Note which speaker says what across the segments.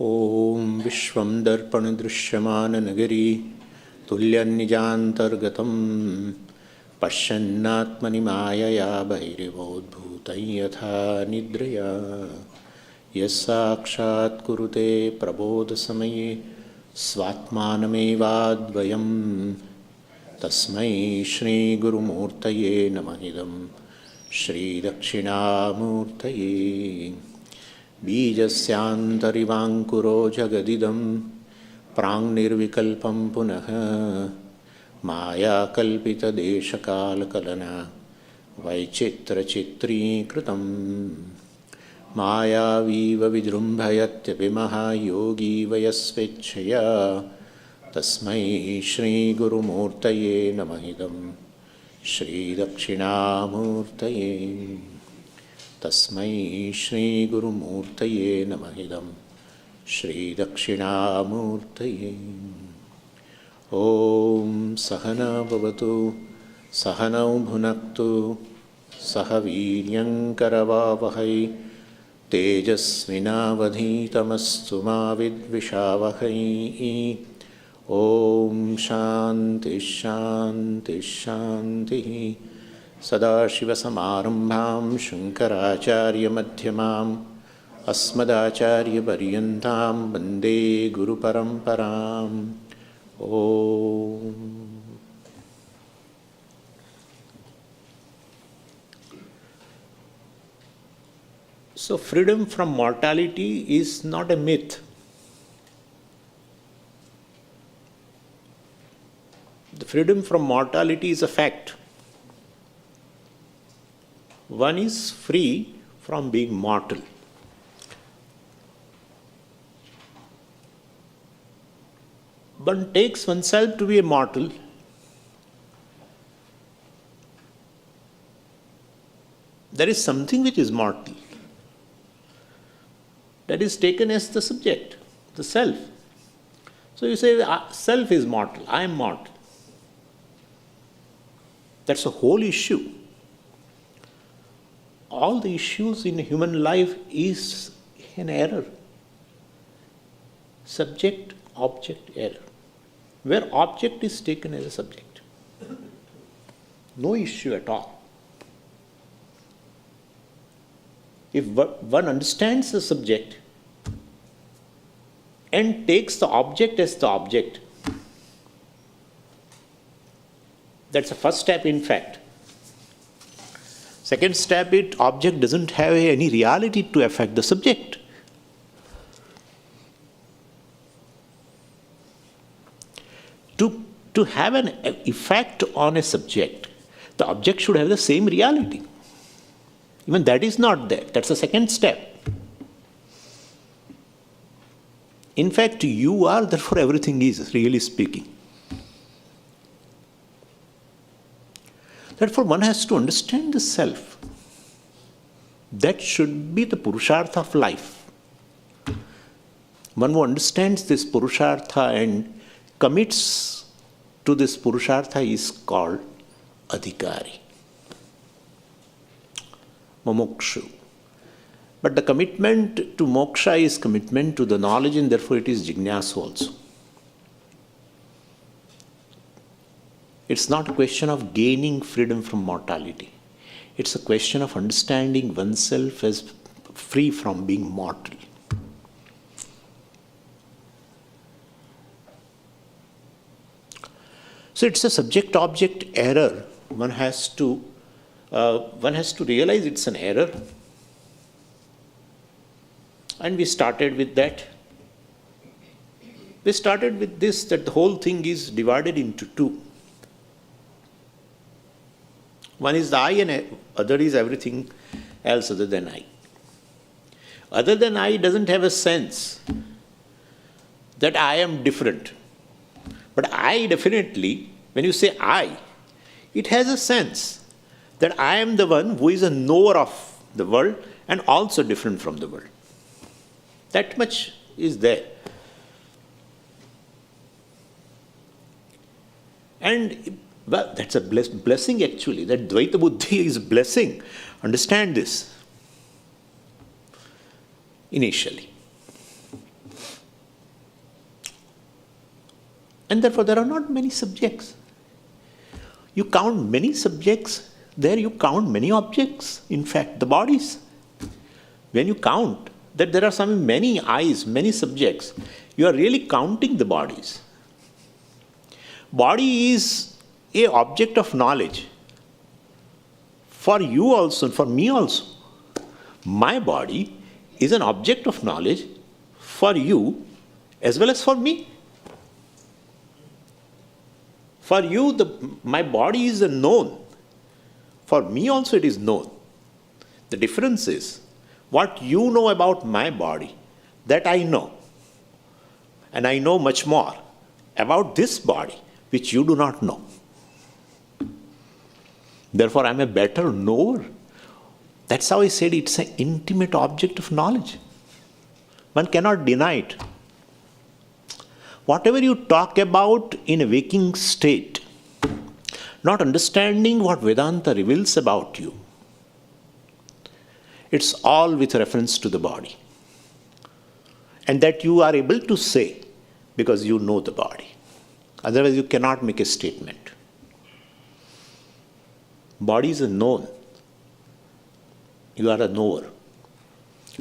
Speaker 1: ॐ विश्वं दर्पणदृश्यमाननगरी तुल्यन्निजान्तर्गतं पश्यन्नात्मनि मायया बहिरिवोद्भूतं यथा निद्रया यस्साक्षात् कुरुते प्रबोधसमये स्वात्मानमेवाद्वयं तस्मै श्रीगुरुमूर्तये नमः इदं श्रीदक्षिणामूर्तये बीजस्यान्तरिवाङ्कुरो जगदिदं प्राङ्निर्विकल्पं पुनः मायाकल्पितदेशकालकलना वैचित्रचित्रीकृतं मायावीव विजृम्भयत्यपि महायोगी वयस्वेच्छया तस्मै श्रीगुरुमूर्तये नमः इदं श्रीदक्षिणामूर्तये तस्मै श्रीगुरुमूर्तये नमः इदं श्रीदक्षिणामूर्तये। ॐ सहना भवतु सहनौ भुनक्तु सह वीर्यङ्करवावहै तेजस्विनावधीतमस्तु मा विद्विषावहै। ॐ शान्ति शान्ति शान्तिः। सदाशिवसमारम्भां शङ्कराचार्यमध्यमाम् अस्मदाचार्यपर्यन्तां वन्दे गुरुपरम्पराम्। ॐ So freedom from mortality is not a myth. The freedom from mortality is a fact. One is free from being mortal. One takes oneself to be a mortal. There is something which is mortal. That is taken as the subject, the self. So you say, self is mortal, I am mortal. That's the whole issue. All the issues in human life is an error. Subject-object error. Where object is taken as a subject. No issue at all. If one understands the subject and takes the object as the object, that's the first step in fact. Second step, object doesn't have any reality to affect the subject. To have an effect on a subject, the object should have the same reality. Even that is not there. That's the second step. In fact, you are, therefore everything is, really speaking. Therefore, one has to understand the self. That should be the Purushartha of life. One who understands this Purushartha and commits to this Purushartha is called Adhikari, Mumukshu. But the commitment to moksha is commitment to the knowledge, and therefore it is Jignasu also. It's not a question of gaining freedom from mortality. It's a question of understanding oneself as free from being mortal. So it's a subject-object error. One has to realize it's an error. And we started with that. We started with this, that the whole thing is divided into two. One is the I and other is everything else other than I. Other than I doesn't have a sense that I am different. But I definitely, when you say I, it has a sense that I am the one who is a knower of the world and also different from the world. That much is there. And well, that's a blessing actually. That Dvaita Buddhi is a blessing. Understand this initially. And therefore there are not many subjects. You count many subjects, there you count many objects, in fact, the bodies. When you count that there are many eyes, many subjects, you are really counting the bodies. Body is an object of knowledge. For you also, for me also. My body is an object of knowledge for you as well as for me. For you, my body is a known. For me also it is known. The difference is, what you know about my body, that I know. And I know much more about this body, which you do not know. Therefore, I am a better knower. That's how I said it's an intimate object of knowledge. One cannot deny it. Whatever you talk about in a waking state, not understanding what Vedanta reveals about you, it's all with reference to the body. And that you are able to say because you know the body. Otherwise, you cannot make a statement. Body is a known. You are a knower.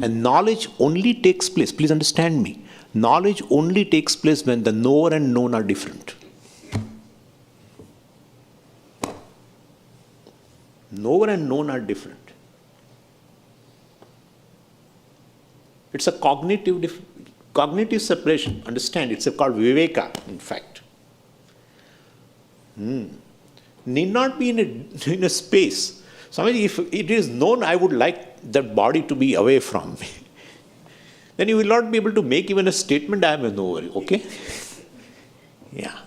Speaker 1: And knowledge only takes place, please understand me, knowledge only takes place when the knower and known are different. Knower and known are different. It's a cognitive separation. Understand, it's called viveka, in fact. Need not be in a space. Swamiji, if it is known, I would like that body to be away from me. Then you will not be able to make even a statement, I am a knower, okay? Yeah.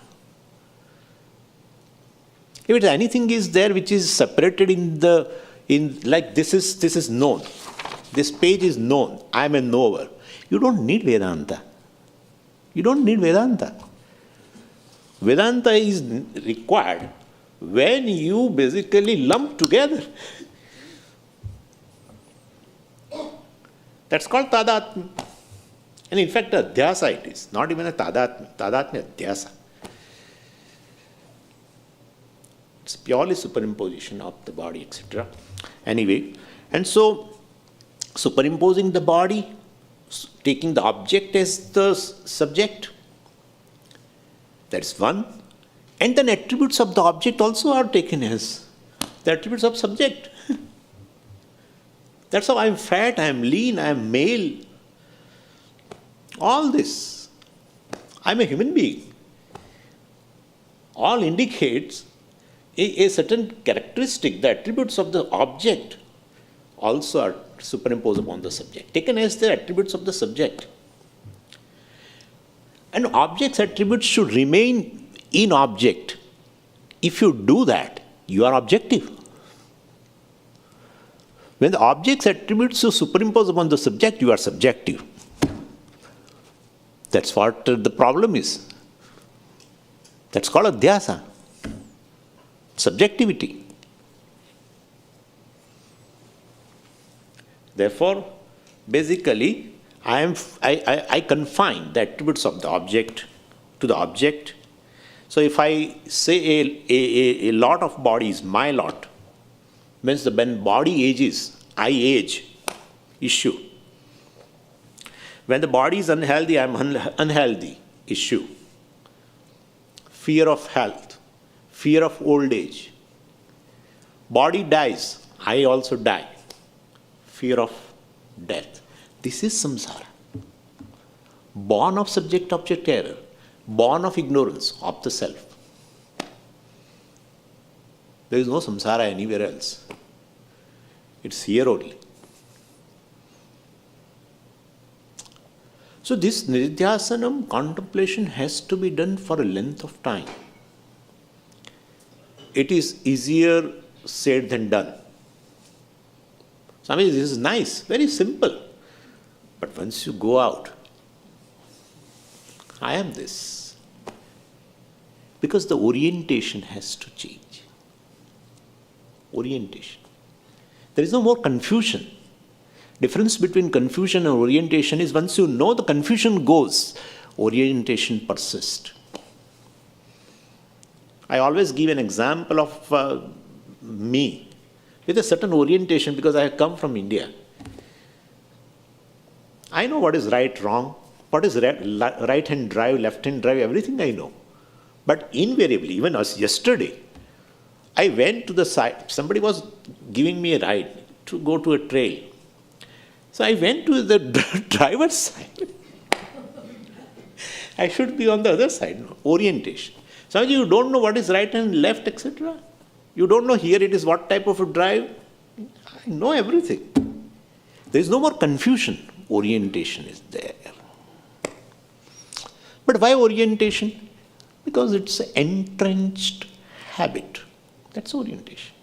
Speaker 1: If it's anything is there which is separated like this is known. This page is known. I am a knower. You don't need Vedanta. You don't need Vedanta. Vedanta is required when you basically lump together. That's called tadatmya. And in fact, adhyasa it is, not even a tadatmya. Tadatmya, adhyasa. It's purely superimposition of the body, etc. Anyway, and so superimposing the body, taking the object as the subject, that's one. And then attributes of the object also are taken as the attributes of subject. That's how I am fat, I am lean, I am male. All this. I am a human being. All indicates a certain characteristic. The attributes of the object also are superimposed upon the subject, taken as the attributes of the subject. And object's attributes should remain in object. If you do that, you are objective. When the object's attributes are superimposed upon the subject, you are subjective. That's what the problem is. That's called adhyasa. Subjectivity. Therefore, basically, I confine the attributes of the object to the object. So if I say a lot of body is my lot, means when body ages, I age, issue. When the body is unhealthy, I am unhealthy, issue. Fear of health, fear of old age. Body dies, I also die. Fear of death. This is samsara. Born of subject-object error, born of ignorance of the self. There is no samsara anywhere else. It's here only. So this nididhyasanam contemplation has to be done for a length of time. It is easier said than done. Swami, this is nice, very simple. But once you go out, I am this. Because the orientation has to change. Orientation. There is no more confusion. Difference between confusion and orientation is once you know the confusion goes, orientation persists. I always give an example of me with a certain orientation because I have come from India. I know what is right, wrong, what is right-hand drive, left-hand drive, everything I know. But invariably, even as yesterday, I went to the side, somebody was giving me a ride to go to a trail. So I went to the driver's side. I should be on the other side, no? Orientation. Some of you don't know what is right and left, etc. You don't know here it is what type of a drive. I know everything. There is no more confusion. Orientation is there. But why orientation? Because it's an entrenched habit. That's orientation.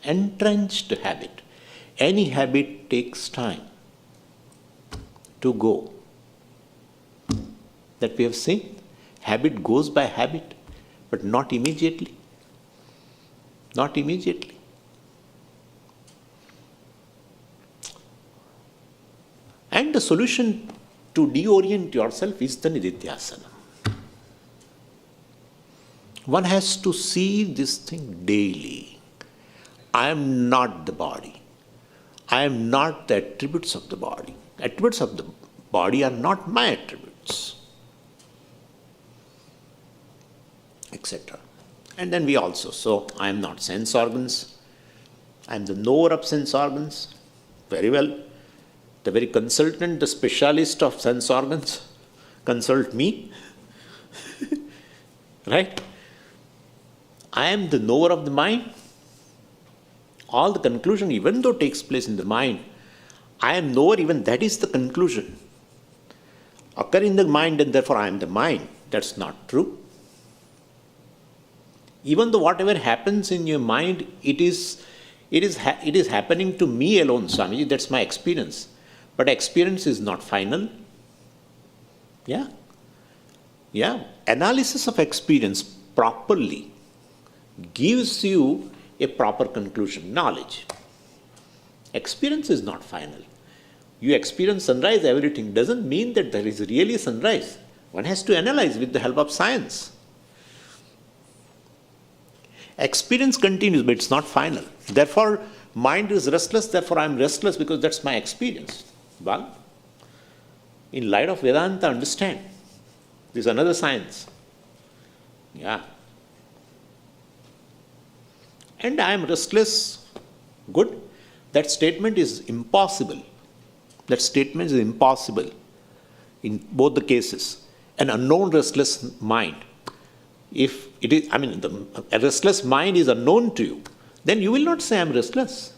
Speaker 1: Entrenched habit. Any habit takes time to go. That we have seen. Habit goes by habit, but not immediately. Not immediately. And the solution to deorient yourself is the Nididhyasana. One has to see this thing daily. I am not the body. I am not the attributes of the body. Attributes of the body are not my attributes, etc. And then we also, so I am not sense organs. I am the knower of sense organs. Very well. The very consultant, the specialist of sense organs, consult me. Right? I am the knower of the mind. All the conclusion, even though takes place in the mind, I am knower, even that is the conclusion. Occur in the mind and therefore I am the mind. That's not true. Even though whatever happens in your mind, it is happening to me alone, Swamiji. That's my experience. But experience is not final. Yeah. Yeah. Analysis of experience properly gives you a proper conclusion, knowledge. Experience is not final. You experience sunrise, everything doesn't mean that there is really sunrise. One has to analyze with the help of science. Experience continues, but it's not final. Therefore, mind is restless, therefore I am restless because that's my experience. Well, in light of Vedanta, understand. This is another science. Yeah. And I am restless. Good. That statement is impossible. That statement is impossible in both the cases. An unknown restless mind. If it is, a restless mind is unknown to you, then you will not say I am restless.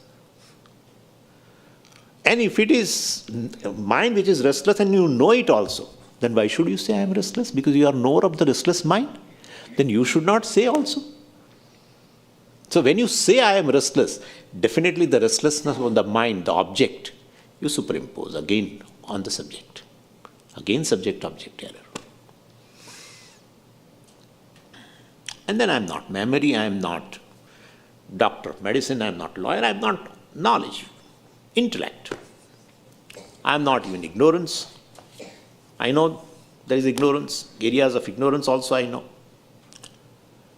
Speaker 1: And if it is mind which is restless and you know it also, then why should you say I am restless? Because you are knower of the restless mind. Then you should not say also. So when you say I am restless, definitely the restlessness of the mind, the object, you superimpose again on the subject. Again subject-object error. And then I am not memory, I am not doctor of medicine, I am not lawyer, I am not knowledge, intellect. I am not even ignorance. I know there is ignorance, areas of ignorance also I know.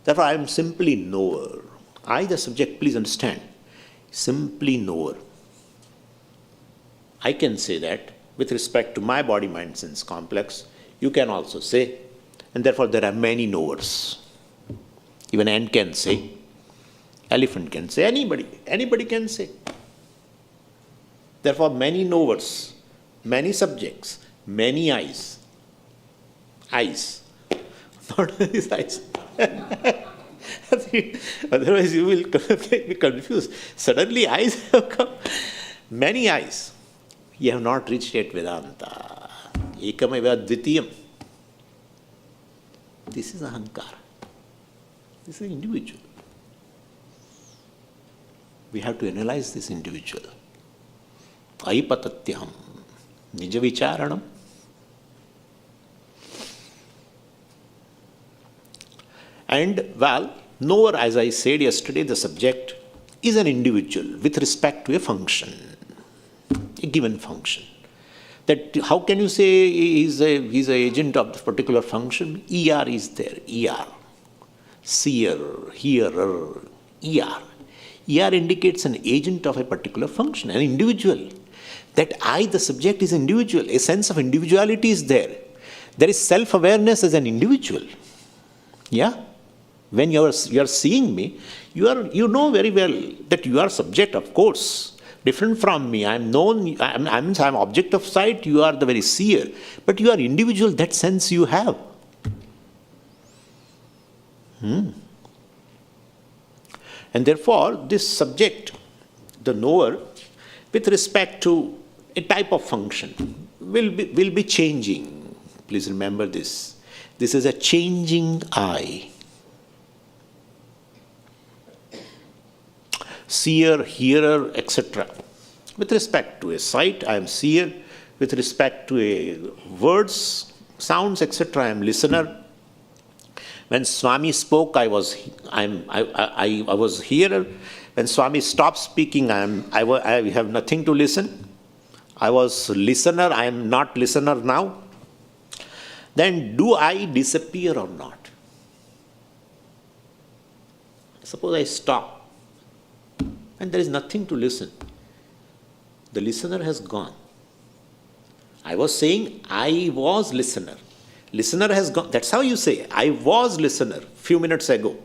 Speaker 1: Therefore, I am simply knower. I, the subject, please understand, simply knower. I can say that with respect to my body, mind, sense complex. You can also say, and therefore there are many knowers. Even ant can say, elephant can say, anybody can say. Therefore, many knowers, many subjects, many eyes. Eyes. Not these eyes. Otherwise, you will be confused. Suddenly, eyes have come. Many eyes. You have not reached yet Vedanta. Ekameva dvitiyam. This is ahankara. This is individual. We have to analyze this individual. Aipatatyam. Nijavicharanam. And, well, knower, as I said yesterday, the subject is an individual with respect to a function, a given function. That how can you say he's an agent of the particular function? ER is there, ER. seer, hearer, ER. ER indicates an agent of a particular function, an individual. That I, the subject, is individual. A sense of individuality is there. There is self-awareness as an individual. Yeah? When you are seeing me, you know very well that you are subject, of course, different from me. I am known, I'm object of sight, you are the very seer. But you are individual, that sense you have. And therefore, this subject, the knower, with respect to a type of function, will be changing. Please remember this. This is a changing I. Seer, hearer, etc. With respect to a sight, I am seer. With respect to a words, sounds, etc., I am listener. When Swami spoke, I was hearer. When Swami stopped speaking, I have nothing to listen. I was listener. I am not listener now. Then do I disappear or not? Suppose I stop and there is nothing to listen. The listener has gone. I was saying I was listener. Listener has gone. That's how you say, I was listener few minutes ago.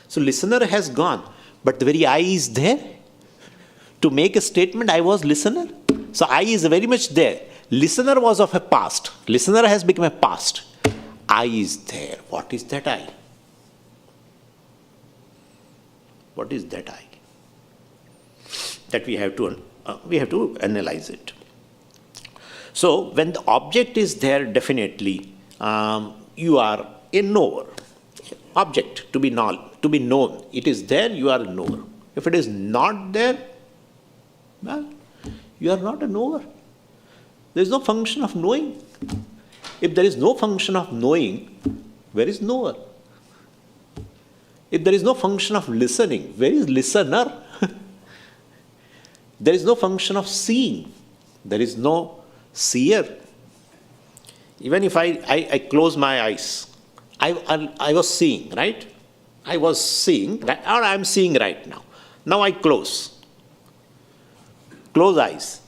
Speaker 1: So listener has gone, but the very I is there to make a statement, I was listener. So I is very much there. Listener was of a past. Listener has become a past. I is there. What is that I? What is that I? That we have to analyze it. So when the object is there, definitely you are a knower. Object to be known. It is there, you are a knower. If it is not there, well, you are not a knower. There is no function of knowing. If there is no function of knowing, where is knower? If there is no function of listening, where is listener? There is no function of seeing. There is no seer. Even if I close my eyes, I was seeing, right? I was seeing, or I am seeing right now. Now I close. Close eyes.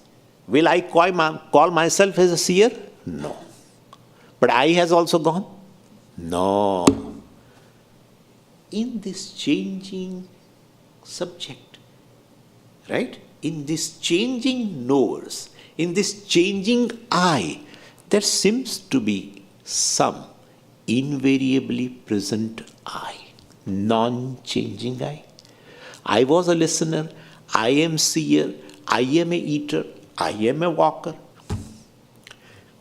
Speaker 1: Will I call myself as a seer? No. But I has also gone? No. In this changing subject, right? In this changing knowers, in this changing I, there seems to be some invariably present I, non-changing I. I was a listener, I am seer, I am a eater, I am a walker.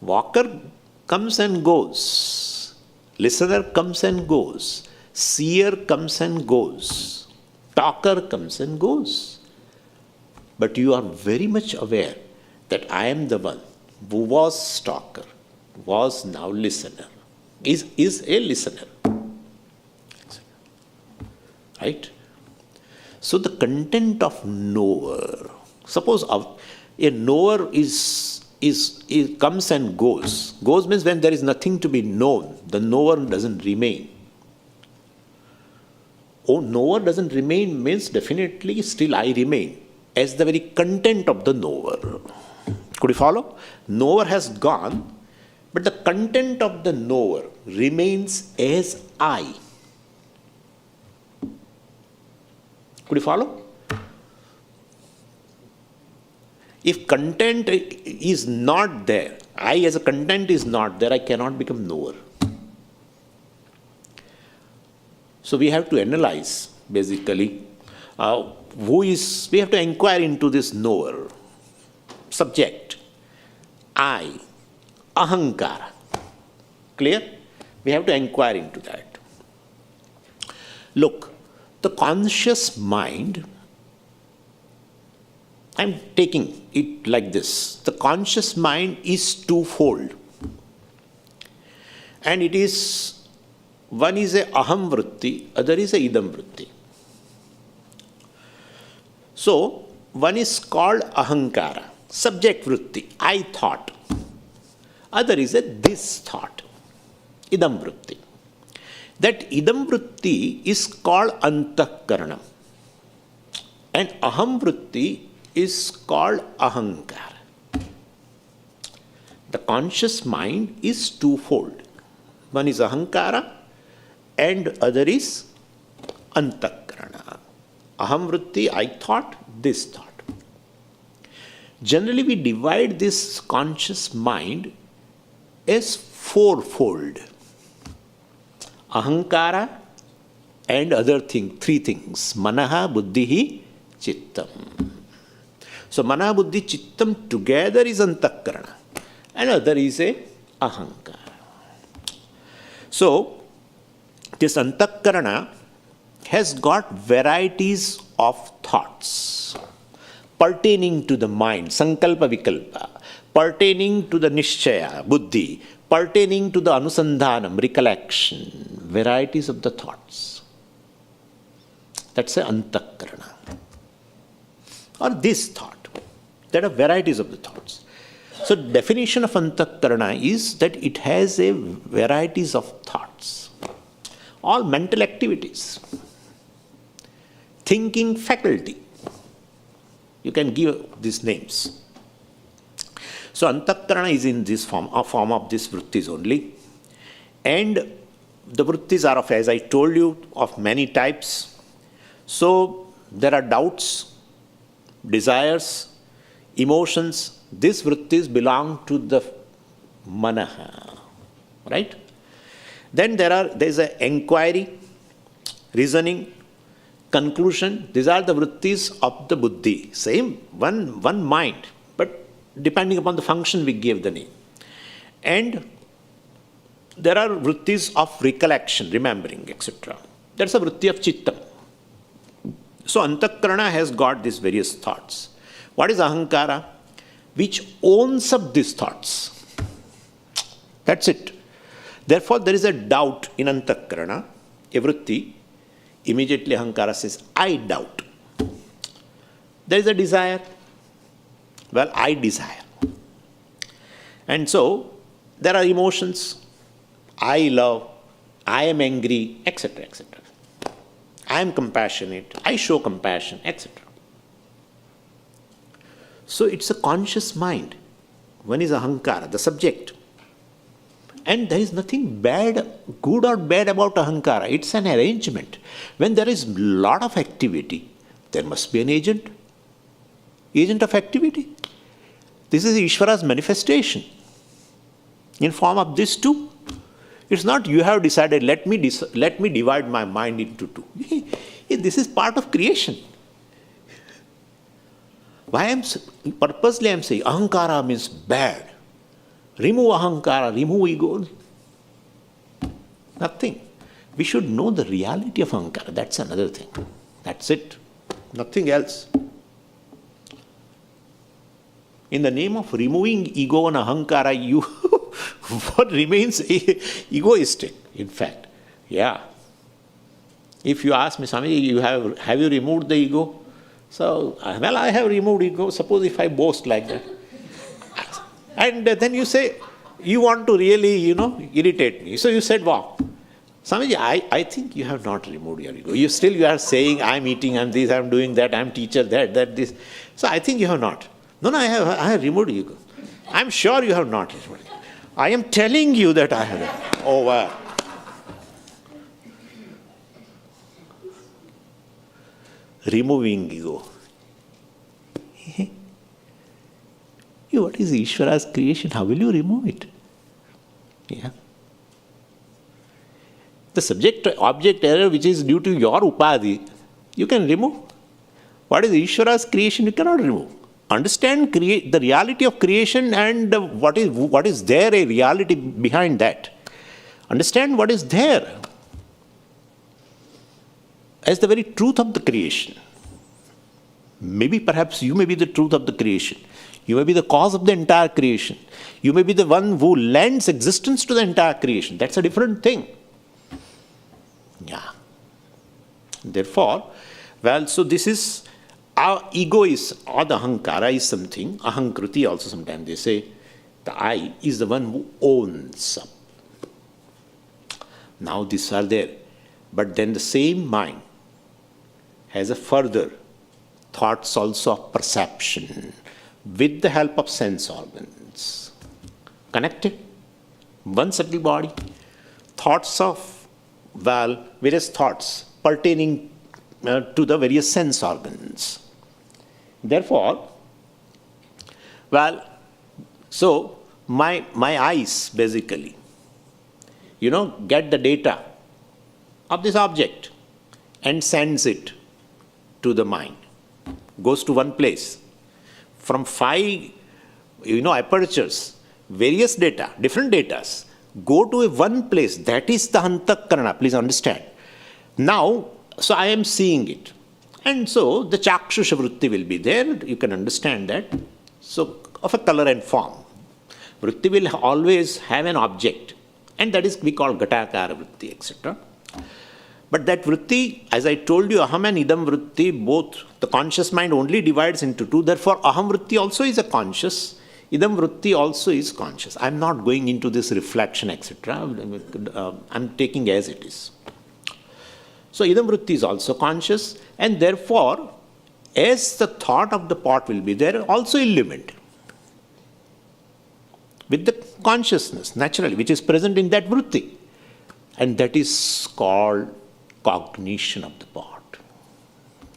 Speaker 1: Walker comes and goes. Listener comes and goes. Seer comes and goes. Talker comes and goes. But you are very much aware that I am the one who was talker, was now listener, is a listener. Right? So the content of knower, suppose a knower is comes and goes. Goes means when there is nothing to be known, the knower doesn't remain. Oh, knower doesn't remain means definitely still I remain as the very content of the knower. Could you follow? Knower has gone, but the content of the knower remains as I. Could you follow? If content is not there, I as a content is not there, I cannot become knower. So we have to analyze, basically, we have to inquire into this knower, subject, I, ahankara. Clear? We have to inquire into that. Look, the conscious mind, I'm taking it like this. The conscious mind is twofold. And it is, one is a aham vritti, other is a idam vritti. So, one is called ahankara, subject vritti, I thought. Other is a this thought, idam vritti. That idam vritti is called antahkarana. And aham vritti is called ahankara. The conscious mind is twofold. One is ahankara and other is antahkarana. Aham vritti, I thought, this thought. Generally we divide this conscious mind as fourfold. Ahankara and other thing, three things. Manaha, buddhihi, chittam. So manaha, buddhi, chittam together is antahkarana. And other is a ahankara. So this antahkarana has got varieties of thoughts pertaining to the mind, sankalpa vikalpa, pertaining to the nishchaya, buddhi, pertaining to the anusandhanam, recollection, varieties of the thoughts. That's a antahkarana. Or this thought. There are varieties of the thoughts. So definition of antahkarana is that it has a varieties of thoughts. All mental activities. Thinking faculty. You can give these names. So antahkarana is in this form, a form of these vrittis only. And the vrittis are of, as I told you, of many types. So there are doubts, desires, emotions. These vrittis belong to the manaha. Right? Then there is an inquiry, reasoning, conclusion. These are the vrittis of the buddhi. Same, one mind, but depending upon the function we give the name. And there are vrittis of recollection, remembering, etc. That's a vritti of chittam. So antahkarana has got these various thoughts. What is ahankara? Which owns up these thoughts. That's it. Therefore, there is a doubt in antahkarana, a vritti. Immediately ahankara says, I doubt. There is a desire. Well, I desire. And so, there are emotions. I love, I am angry, etc., etc. I am compassionate, I show compassion, etc. So, it's a conscious mind. One is ahankara, the subject. And there is nothing bad, good or bad about ahankara. It's an arrangement. When there is a lot of activity, there must be an agent. Agent of activity. This is Ishvara's manifestation. In form of this two. It's not you have decided, let me divide my mind into two. This is part of creation. Purposely I am saying, ahankara means bad. Remove ahankara, remove ego. Nothing. We should know the reality of ahankara. That's another thing. That's it. Nothing else. In the name of removing ego and ahankara, you what remains egoistic, in fact. Yeah. If you ask me, Swami, have you removed the ego? So, well, I have removed ego. Suppose if I boast like that. And then you say, you want to really, irritate me. So you said, wow. Swamiji, I think you have not removed your ego. You are saying, I'm eating, I'm this, I'm doing that, I'm teacher, that, this. So I think you have not. No, I have removed ego. I'm sure you have not removed ego. I am telling you that I have. Oh, wow. Removing ego. What is Ishvara's creation? How will you remove it? Yeah. The subject-object error which is due to your upadhi, you can remove. What is Ishvara's creation? You cannot remove. Understand the reality of creation and what is there, a reality behind that. Understand what is there as the very truth of the creation. Maybe perhaps you may be the truth of the creation. You may be the cause of the entire creation. You may be the one who lends existence to the entire creation. That's a different thing. Yeah. Therefore, so this is, our ego is, or the ahankara is something, ahankruti also sometimes they say, the I is the one who owns up. Now these are there. But then the same mind has a further thoughts also of perception with the help of sense organs. Connected? One subtle body. Thoughts of, various thoughts pertaining to the various sense organs. Therefore, so my eyes basically, get the data of this object and sends it to the mind. Goes to one place. From 5, apertures, various data, different datas, go to one place. That is the antakarana, please understand. Now, so I am seeing it. And so the chakshusha vritti will be there. You can understand that. So, of a color and form. Vritti will always have an object. And that is we call ghatakara vritti, etc. But that vritti, as I told you, aham and idam vritti, both, the conscious mind only divides into two. Therefore, aham vritti also is a conscious. Idam vritti also is conscious. I am not going into this reflection, etc. I am taking as it is. So, idam vritti is also conscious. And therefore, as the thought of the pot will be there, also illumined with the consciousness, naturally, which is present in that vritti. And that is called cognition of the pot,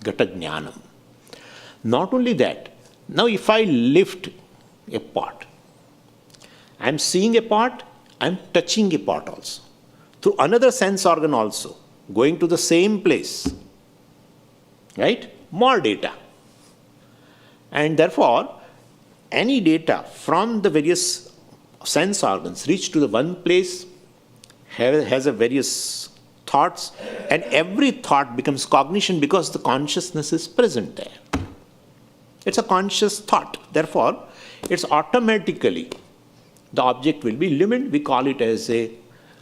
Speaker 1: gata jnanam. Not only that, now if I lift a pot, I am seeing a pot, I am touching a pot also, through another sense organ also, going to the same place, right? More data. And therefore, any data from the various sense organs reach to the one place, has a various thoughts, and every thought becomes cognition because the consciousness is present there. It's a conscious thought. Therefore, it's automatically, the object will be illumined. We call it as a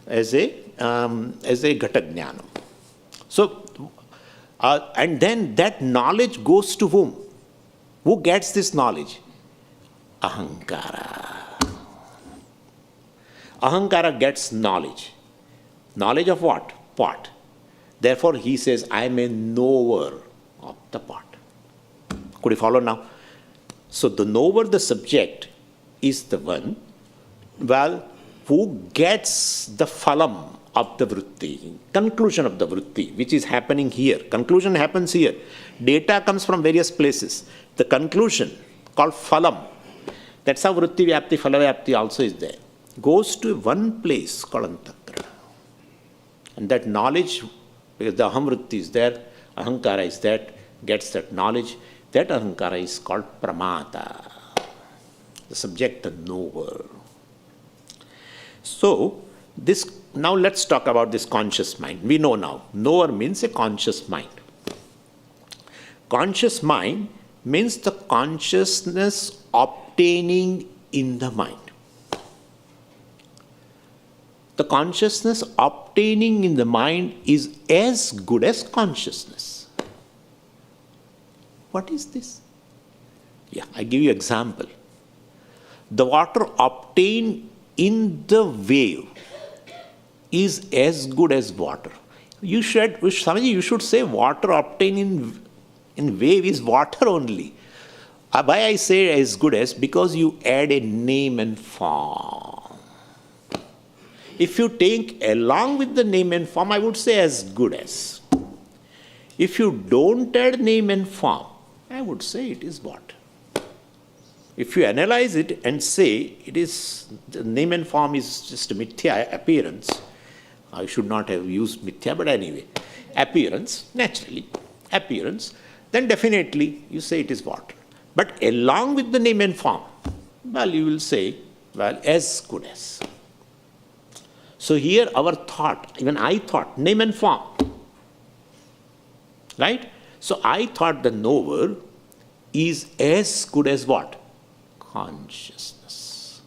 Speaker 1: gata jnanam. So, and then that knowledge goes to whom? Who gets this knowledge? Ahankara. Ahankara gets knowledge. Knowledge of what? Pot. Therefore, he says, I am a knower of the pot. Could you follow now? So, the knower, the subject, is the one, who gets the phalam of the vritti, conclusion of the vritti, which is happening here. Conclusion happens here. Data comes from various places. The conclusion, called phalam, that's how vritti vyapti, phala vyapti also is there, goes to one place called antakarana. And that knowledge, because the aham vritti is there, ahankara is that, gets that knowledge. That ahankara is called pramata, the subject, the knower. So, now let's talk about this conscious mind. We know now, knower means a conscious mind. Conscious mind means the consciousness obtaining in the mind. The consciousness obtaining in the mind is as good as consciousness. What is this? Yeah, I give you an example. The water obtained in the wave is as good as water. You should say water obtained in wave is water only. Why I say as good as? Because you add a name and form. If you take along with the name and form, I would say as good as. If you don't add name and form, I would say it is what? If you analyze it and say it is, the name and form is just a mithya appearance. I should not have used mithya, but anyway, appearance, naturally, appearance, then definitely you say it is water. But along with the name and form, you will say, as good as. So here our thought, even I thought, name and form. Right? So I thought the knower is as good as what? Consciousness.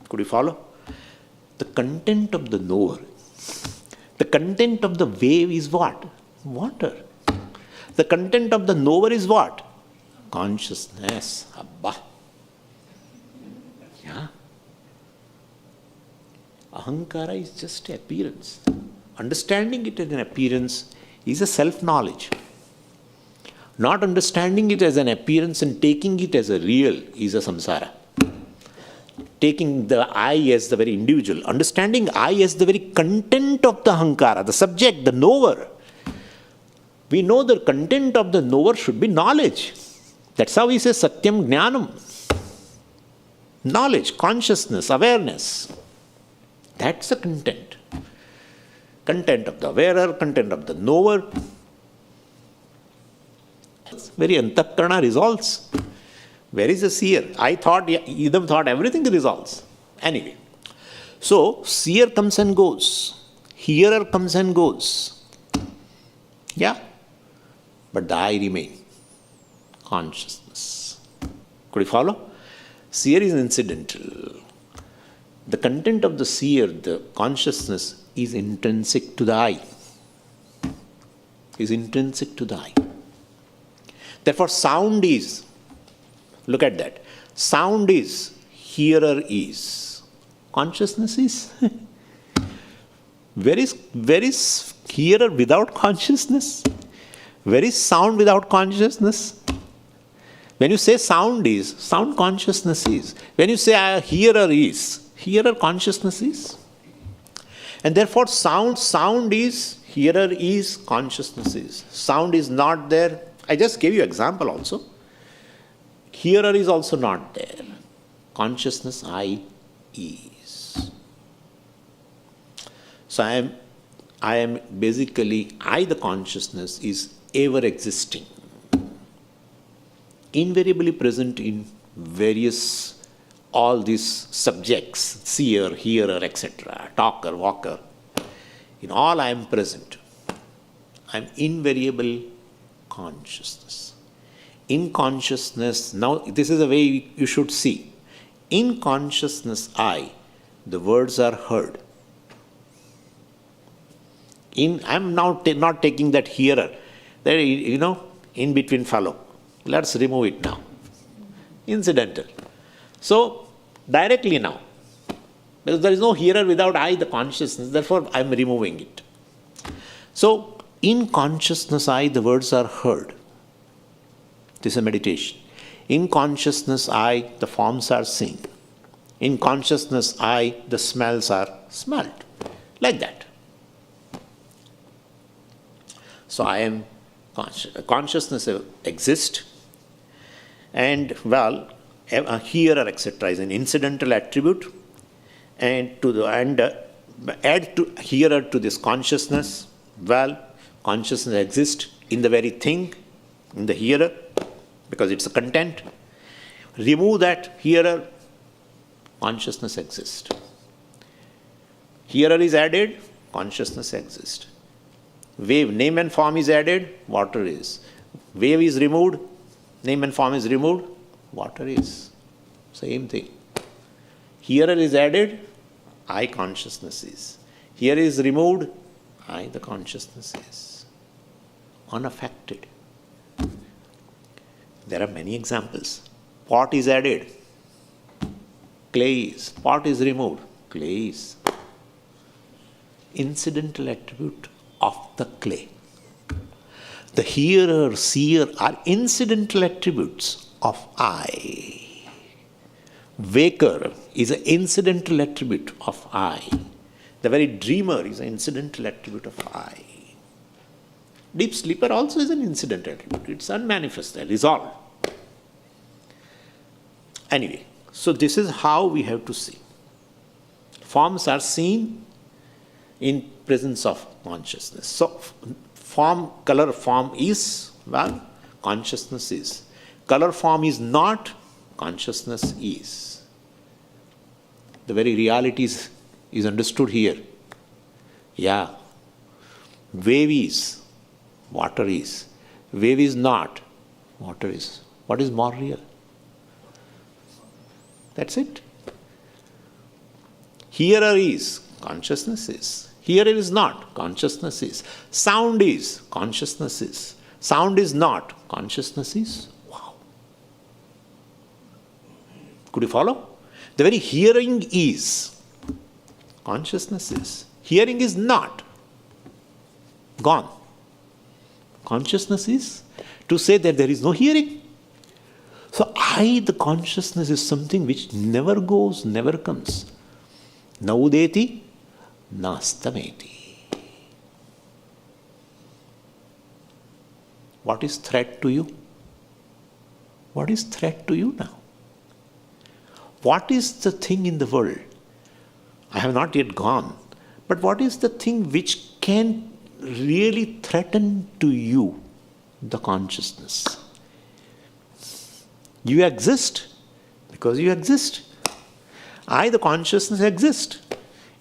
Speaker 1: Could you follow? The content of the knower, the content of the wave is what? Water. The content of the knower is what? Consciousness. Abba. Yeah. Ahankara is just appearance. Understanding it as an appearance is a self-knowledge. Not understanding it as an appearance and taking it as a real is a samsara. Taking the I as the very individual, understanding I as the very content of the Ahankara, the subject, the knower. We know the content of the knower should be knowledge. That's how he says Satyam Jnanam. Knowledge, consciousness, awareness. That's the content. Content of the wearer, content of the knower. Very antakarana resolves. Where is the seer? I thought, Idam thought everything resolves. Anyway. So, seer comes and goes. Hearer comes and goes. Yeah. But the I remain. Consciousness. Could you follow? Seer is incidental. The content of the seer, the consciousness, is intrinsic to the I. Is intrinsic to the I. Therefore, sound is, look at that. Sound is, hearer is. Consciousness is. Where is hearer without consciousness? Where is sound without consciousness? When you say sound is, sound consciousness is. When you say hearer is, hearer consciousness is. And therefore sound is, hearer is, consciousness is. Sound is not there. I just gave you example also. Hearer is also not there. Consciousness I is. So I am basically, I the consciousness is ever existing. Invariably present in various, all these subjects, seer, hearer, etc., talker, walker. In all I am present. I am invariable consciousness. In consciousness, now this is the way you should see. In consciousness I, the words are heard. I am now not taking that hearer. There, in between fellow. Let's remove it now. Incidental. So, directly now. Because there is no hearer without I, the consciousness. Therefore, I am removing it. So, in consciousness I, the words are heard. This is a meditation. In consciousness I, the forms are seen. In consciousness I, the smells are smelled. Like that. So, I am consciousness exists. And a hearer, etc., is an incidental attribute, and add to hearer to this consciousness. Consciousness exists in the very thing, in the hearer, because it's a content. Remove that hearer, consciousness exists. Hearer is added, consciousness exists. Wave, name and form is added, water is. Wave is removed, name and form is removed, water is. Same thing. Hearer is added, I consciousness is. Here is removed, I the consciousness is. Unaffected. There are many examples. Pot is added, clay is. Pot is removed, clay is. Incidental attribute of the clay. The hearer, seer are incidental attributes of I. Waker is an incidental attribute of I. The very dreamer is an incidental attribute of I. Deep sleeper also is an incidental attribute. It's unmanifested, resolved. Anyway, so this is how we have to see. Forms are seen in presence of consciousness. So, color form is, consciousness is. Color form is not, consciousness is. The very reality is understood here. Yeah. Wave is, water is. Wave is not, water is. What is more real? That's it. Hearer is, consciousness is. Hearer is not, consciousness is. Sound is, consciousness is. Sound is not, consciousness is. Wow. Could you follow? The very hearing is, Consciousness is. Hearing is not. Gone. Consciousness is to say that there is no hearing. So the consciousness is something which never goes, never comes. Na udeti, nastameti. What is threat to you? What is threat to you now? What is the thing in the world? I have not yet gone. But what is the thing which can really threaten to you the consciousness? You exist because you exist. The consciousness, exist.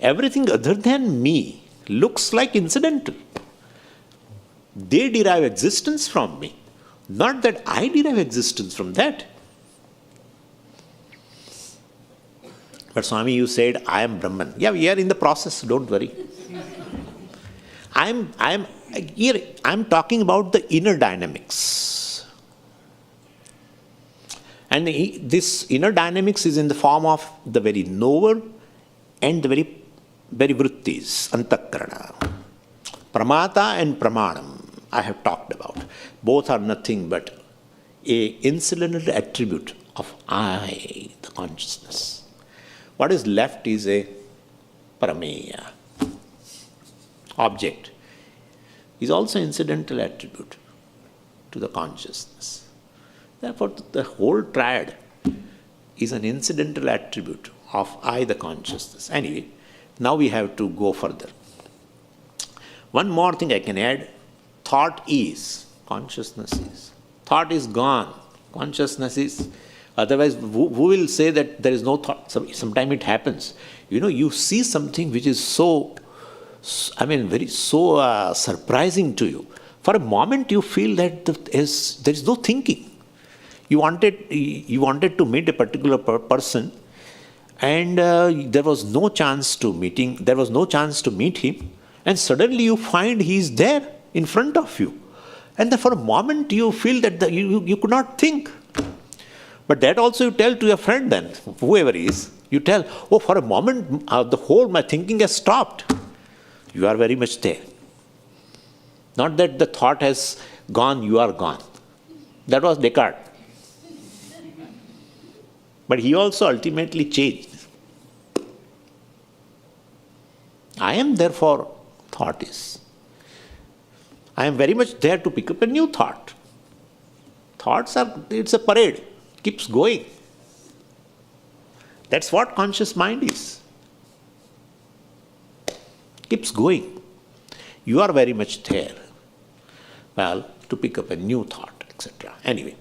Speaker 1: Everything other than me looks like incidental. They derive existence from me. Not that I derive existence from that. But Swami, you said, I am Brahman. Yeah, we are in the process, don't worry. I'm talking about the inner dynamics. And this inner dynamics is in the form of the very knower and the very vrittis, antakarana. Pramata and pramanam, I have talked about. Both are nothing but a incidental attribute of I, the consciousness. What is left is a parameya. Object is also incidental attribute to the consciousness. Therefore, the whole triad is an incidental attribute of I, the consciousness. Anyway, now we have to go further. One more thing I can add. Thought is, consciousness is. Thought is gone, consciousness is. Otherwise, who will say that there is no thought? Sometimes it happens. You see something which is so surprising to you. For a moment, you feel that there is no thinking. You wanted to meet a particular person, and there was no chance to meet him, and suddenly you find he is there in front of you. And then for a moment, you feel that you could not think. But that also you tell to your friend then, whoever he is, you tell, for a moment, my thinking has stopped. You are very much there. Not that the thought has gone, you are gone. That was Descartes. But he also ultimately changed. I am therefore thought is. I am very much there to pick up a new thought. It's a parade. Keeps going. That's what conscious mind is. Keeps going. You are very much there. To pick up a new thought, etc. Anyway.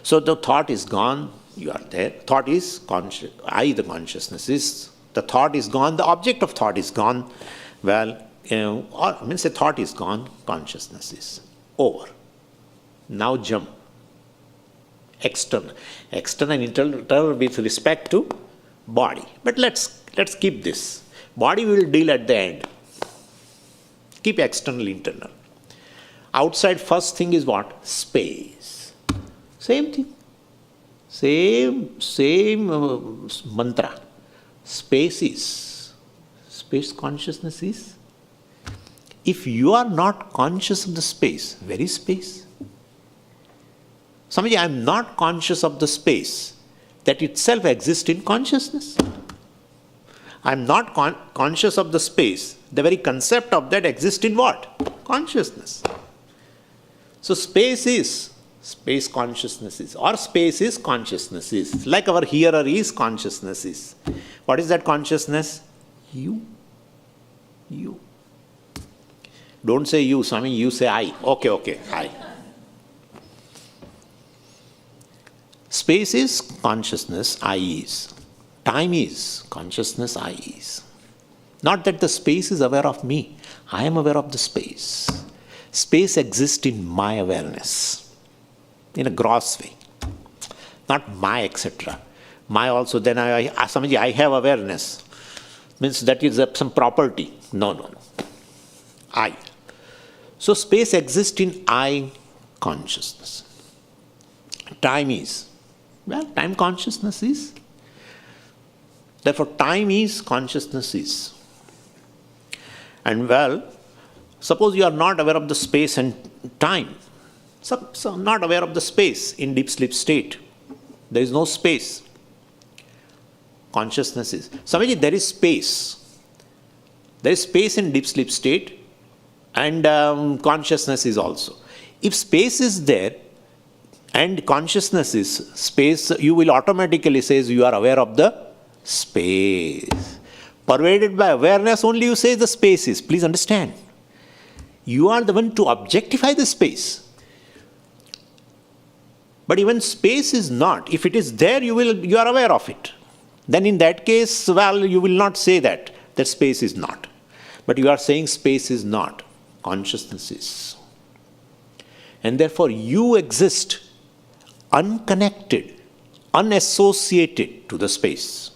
Speaker 1: So the thought is gone, you are there. Thought is conscious. I, the consciousness is. The thought is gone, the object of thought is gone. A thought is gone, consciousness is over. Now jump. External and internal with respect to body. But let's keep this. Body we will deal at the end. Keep external, internal. Outside, first thing is what? Space. Same thing. Same mantra. Space consciousness is. If you are not conscious of the space, where is space? Swamiji, I am not conscious of the space. That itself exists in consciousness. I am not conscious of the space. The very concept of that exists in what? Consciousness. So space consciousness is. Or space is consciousness is. Like our hearer is, consciousness is. What is that consciousness? You. Don't say you, Swami, you say I. Okay, I. Space is consciousness, I is. Time is consciousness, I is. Not that the space is aware of me. I am aware of the space. Space exists in my awareness. In a gross way. Not my, etc. My also, then Swamiji, I have awareness. Means that is some property. No. I. So space exists in I consciousness. Time is. Time consciousness is. Therefore, time is, consciousness is. And well, suppose you are not aware of the space and time. So not aware of the space in deep sleep state. There is no space. Consciousness is. Swamiji, there is space. There is space in deep sleep state, and consciousness is also. If space is there and consciousness is space, you will automatically say you are aware of the space. Pervaded by awareness only, you say the space is. Please understand. You are the one to objectify the space. But even space is not. If it is there, you are aware of it. Then in that case, well, you will not say that space is not. But you are saying space is not. Consciousness is. And therefore, you exist unconnected, unassociated to the space.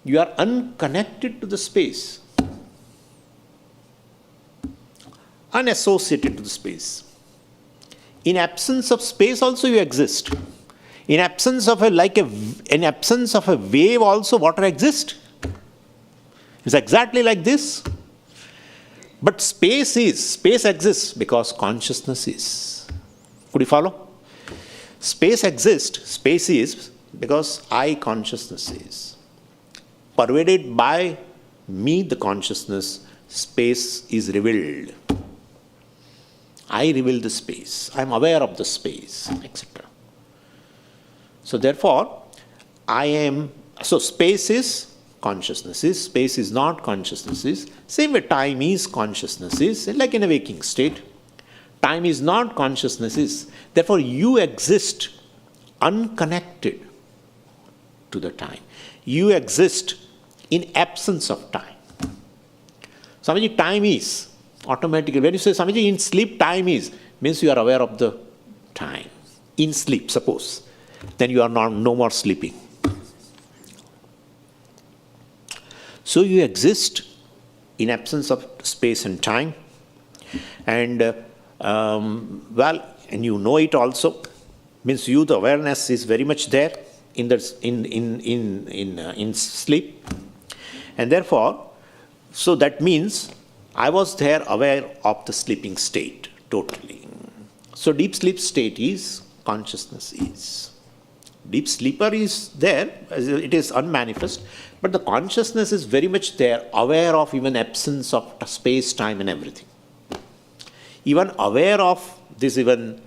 Speaker 1: You are unconnected to the space. Unassociated to the space. In absence of space also you exist. In absence of a wave also water exists. It's exactly like this. But space exists because consciousness is. Could you follow? Space exists, space is because I consciousness is. Pervaded by me, the consciousness, space is revealed. I reveal the space. I am aware of the space, etc. So therefore, space is, consciousness is, space is not, consciousness is. Same way time is, consciousness is, like in a waking state. Time is not, consciousness is. Therefore, you exist unconnected to the time. You exist in absence of time. Swamiji, time is automatically. When you say, Swamiji, in sleep time is, means you are aware of the time. In sleep, suppose. Then you are no more sleeping. So you exist in absence of space and time. And and you know it also. Means the awareness is very much there in sleep. And therefore, so that means I was there aware of the sleeping state totally. So deep sleep state is, consciousness is. Deep sleeper is there, it is unmanifest, but the consciousness is very much there, aware of even absence of space, time and everything. Even aware of this, aware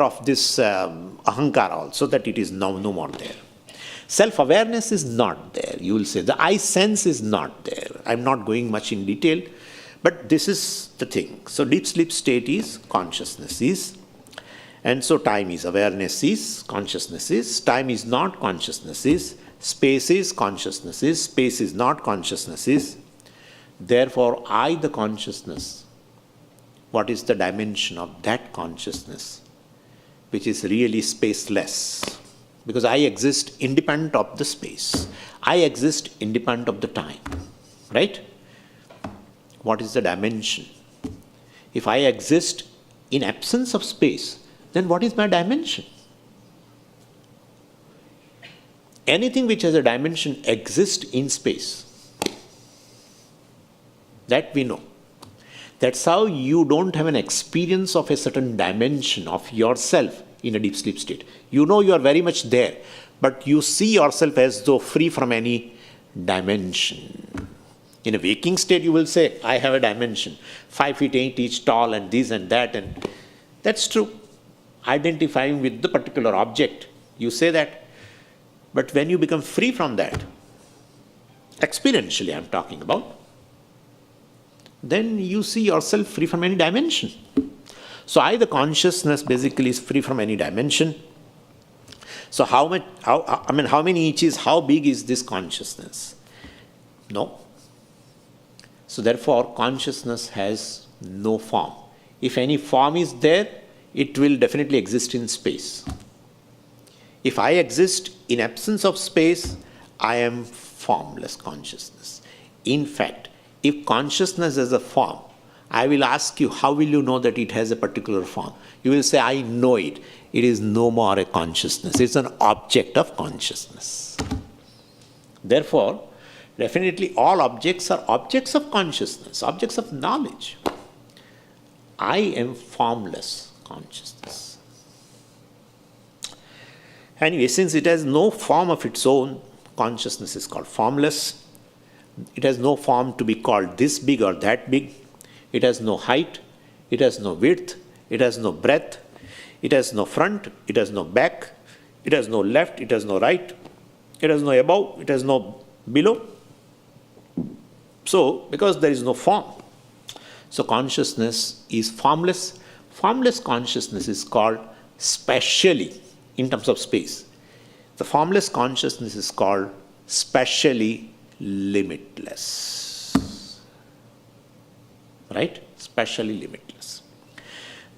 Speaker 1: of this ahankara also, that it is no more there. Self-awareness is not there. You will say the I sense is not there. I'm not going much in detail, but this is the thing. So deep sleep state is, consciousness is. And so time is, awareness is, consciousness is. Time is not, consciousness is. Space is, consciousness is. Space is not, consciousness is. Therefore, I, the consciousness, what is the dimension of that consciousness, which is really spaceless? Because I exist independent of the space. I exist independent of the time. Right? What is the dimension? If I exist in absence of space, then what is my dimension? Anything which has a dimension exists in space. That we know. That's how you don't have an experience of a certain dimension of yourself in a deep sleep state. You know you are very much there, but you see yourself as though free from any dimension. In a waking state, you will say, I have a dimension, 5 feet 8 inches tall and this and that, and that's true. Identifying with the particular object, you say that. But when you become free from that, experientially I'm talking about, then you see yourself free from any dimension. So I, the consciousness, basically is free from any dimension. So how many inches, how big is this consciousness? No. So therefore, consciousness has no form. If any form is there, it will definitely exist in space. If I exist in absence of space, I am formless consciousness. In fact, if consciousness is a form, I will ask you, how will you know that it has a particular form? You will say, I know it. It is no more a consciousness. It's an object of consciousness. Therefore, definitely all objects are objects of consciousness, objects of knowledge. I am formless consciousness. Anyway, since it has no form of its own, consciousness is called formless. It has no form to be called this big or that big. It has no height. It has no width. It has no breadth. It has no front. It has no back. It has no left. It has no right. It has no above. It has no below. So, because there is no form, so consciousness is formless. Formless consciousness is called spatially, in terms of space. The formless consciousness is called spatially limitless. Right? Spatially limitless.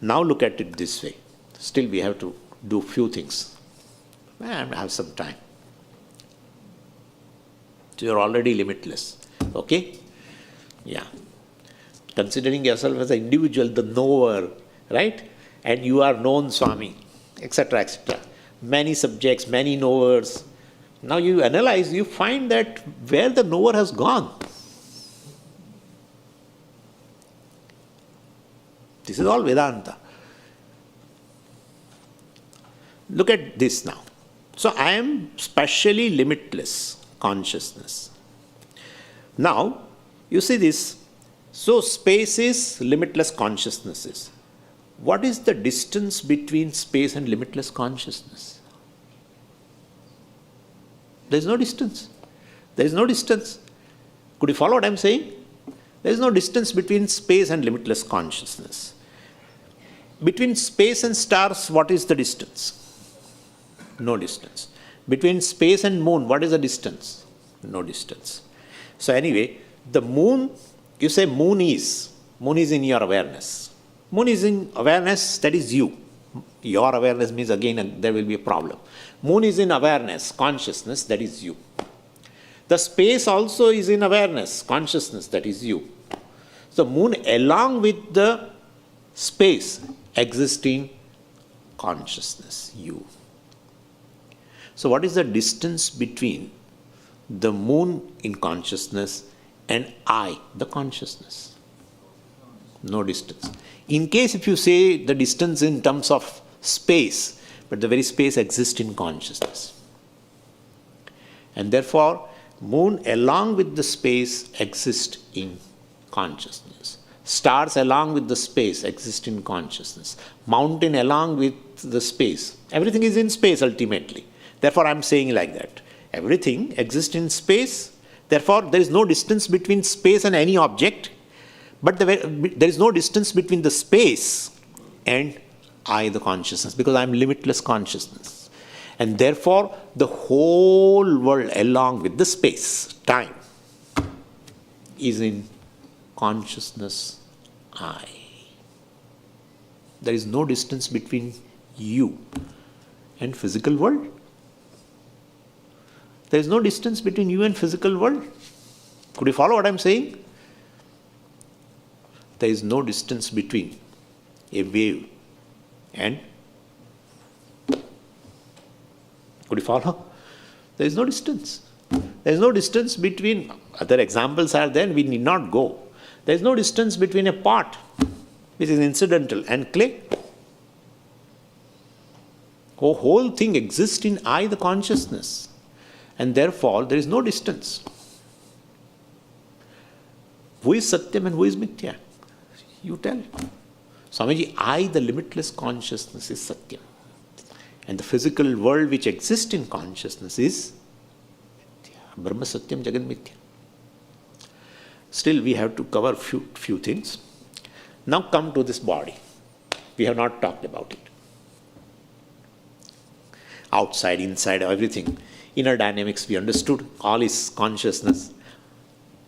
Speaker 1: Now look at it this way. Still we have to do few things. I have some time. So you're already limitless. Okay? Yeah. Considering yourself as an individual, the knower, right? And you are known Swami, etc., etc. Many subjects, many knowers. Now you analyze, you find that where the knower has gone. This is all Vedanta. Look at this now. So I am spatially limitless consciousness. Now, you see this. So space is limitless consciousnesses. What is the distance between space and limitless consciousness? There is no distance. There is no distance. Could you follow what I am saying? There is no distance between space and limitless consciousness. Between space and stars, what is the distance? No distance. Between space and moon, what is the distance? No distance. So anyway, the moon, you say moon is in your awareness. Moon is in awareness, that is you. Your awareness means again there will be a problem. Moon is in awareness, consciousness, that is you. The space also is in awareness, consciousness, that is you. So moon along with the space exists in consciousness, you. So what is the distance between the moon in consciousness and I, the consciousness? No distance. In case if you say the distance in terms of space, but the very space exists in consciousness. And therefore, moon along with the space exists in consciousness. Stars along with the space exist in consciousness. Mountain along with the space. Everything is in space ultimately. Therefore, I am saying like that. Everything exists in space. Therefore, there is no distance between space and any object. But there is no distance between the space and I, the consciousness, because I am limitless consciousness. And therefore, the whole world along with the space, time, is in consciousness I. There is no distance between you and physical world. There is no distance between you and physical world. Could you follow what I am saying? There is no distance between a wave and... Could you follow? There is no distance. There is no distance between... Other examples are there, we need not go. There is no distance between a pot, which is incidental, and clay. The whole thing exists in I, the consciousness. And therefore, there is no distance. Who is Satyam and who is Mithya? You tell. Swamiji, I, the limitless consciousness, is Satyam. And the physical world which exists in consciousness is Mithya. Brahma Satyam Jagan Mithya. Still, we have to cover few things. Now come to this body. We have not talked about it. Outside, inside, everything. Inner dynamics we understood. All is consciousness.